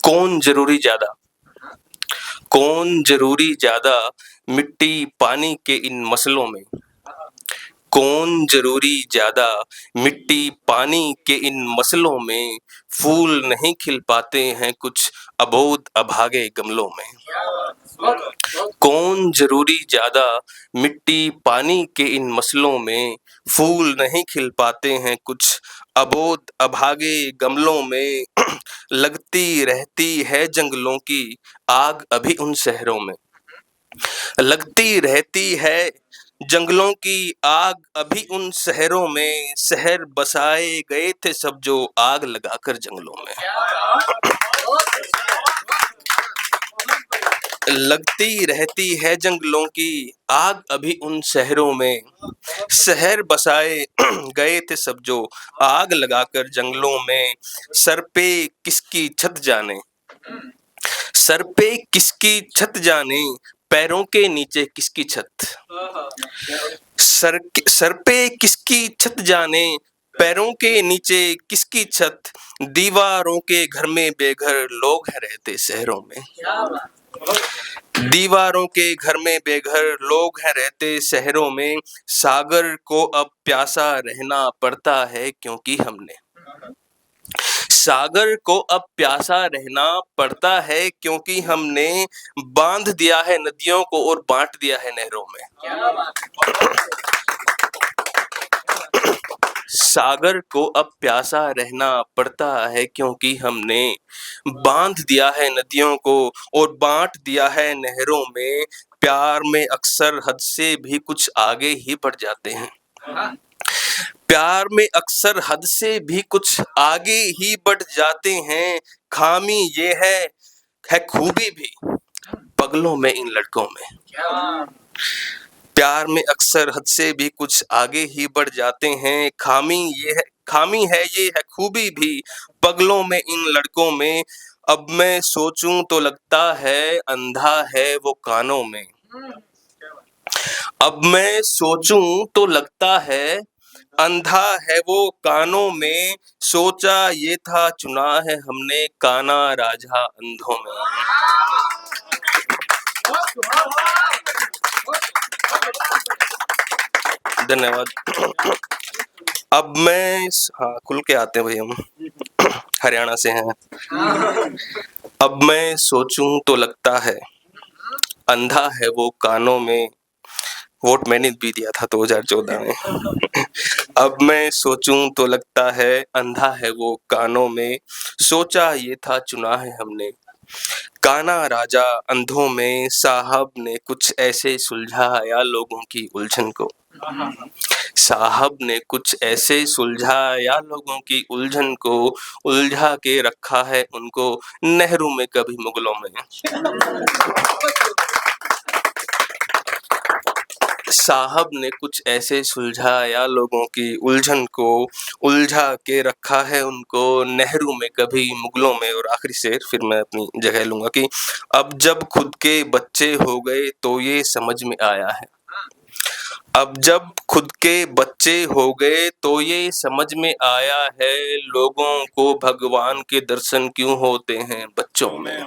कौन जरूरी ज्यादा कौन जरूरी ज्यादा मिट्टी पानी के इन मसलों में। कौन जरूरी ज्यादा मिट्टी पानी के इन मसलों में। फूल नहीं खिल पाते हैं कुछ अबोध अभागे गमलों में। कौन जरूरी ज्यादा मिट्टी पानी के इन मसलों में। फूल नहीं खिल पाते हैं कुछ अबोध अभागे गमलों में। लगती रहती है जंगलों की आग अभी उन शहरों में। लगती रहती है जंगलों की आग अभी उन शहरों में। शहर बसाए गए थे सब जो आग लगाकर जंगलों में। लगती रहती है जंगलों की आग अभी उन शहरों में। शहर बसाए गए थे सब जो आग लगाकर जंगलों में। सर पे किसकी छत जाने। सर पे किसकी छत जाने। पैरों के नीचे किसकी छत। सर पे किसकी छत जाने। पैरों के नीचे किसकी छत। दीवारों के घर में बेघर लोग हैं रहते शहरों में। दीवारों के घर में बेघर लोग हैं रहते शहरों में। सागर को अब प्यासा रहना पड़ता है क्योंकि हमने। सागर को अब प्यासा रहना पड़ता है क्योंकि हमने बांध दिया है नदियों को और बांट दिया है नहरों में। सागर को अब प्यासा रहना पड़ता है क्योंकि हमने बांध दिया है नदियों को और बांट दिया है नहरों में। प्यार में अक्सर हद से भी कुछ आगे ही बढ़ जाते हैं। प्यार में अक्सर हद से भी कुछ आगे ही बढ़ जाते हैं। खामी ये है खूबी भी पगलों में इन लड़कों में। प्यार में अक्सर हद से भी कुछ आगे ही बढ़ जाते हैं। खामी है ये है खूबी भी पगलों में इन लड़कों में। अब मैं सोचूं तो लगता है अंधा है वो कानों में। अब मैं सोचूं तो लगता है अंधा है वो कानों में। सोचा ये था चुना है हमने काना राजा अंधों में। धन्यवाद। अब मैं खुल के आते हैं भाई, हम हरियाणा से हैं। अब मैं सोचूं तो लगता है अंधा है वो कानों में। वोट मैंने भी दिया था 2014 में। अब मैं सोचूं तो लगता है अंधा है वो कानों में। सोचा ये था चुना है हमने काना राजा अंधों में। साहब ने कुछ ऐसे सुलझाया लोगों की उलझन को। साहब ने कुछ ऐसे सुलझाया लोगों की उलझन को। उलझा के रखा है उनको नेहरू में कभी मुगलों में। साहब ने कुछ ऐसे सुलझाया लोगों की उलझन को। उलझा के रखा है उनको नेहरू में कभी मुगलों में। और आखिरी शेर फिर मैं अपनी जगह लूंगा कि अब जब खुद के बच्चे हो गए तो ये समझ में आया है। अब जब खुद के बच्चे हो गए तो ये समझ में आया है लोगों को भगवान के दर्शन क्यों होते हैं बच्चों में।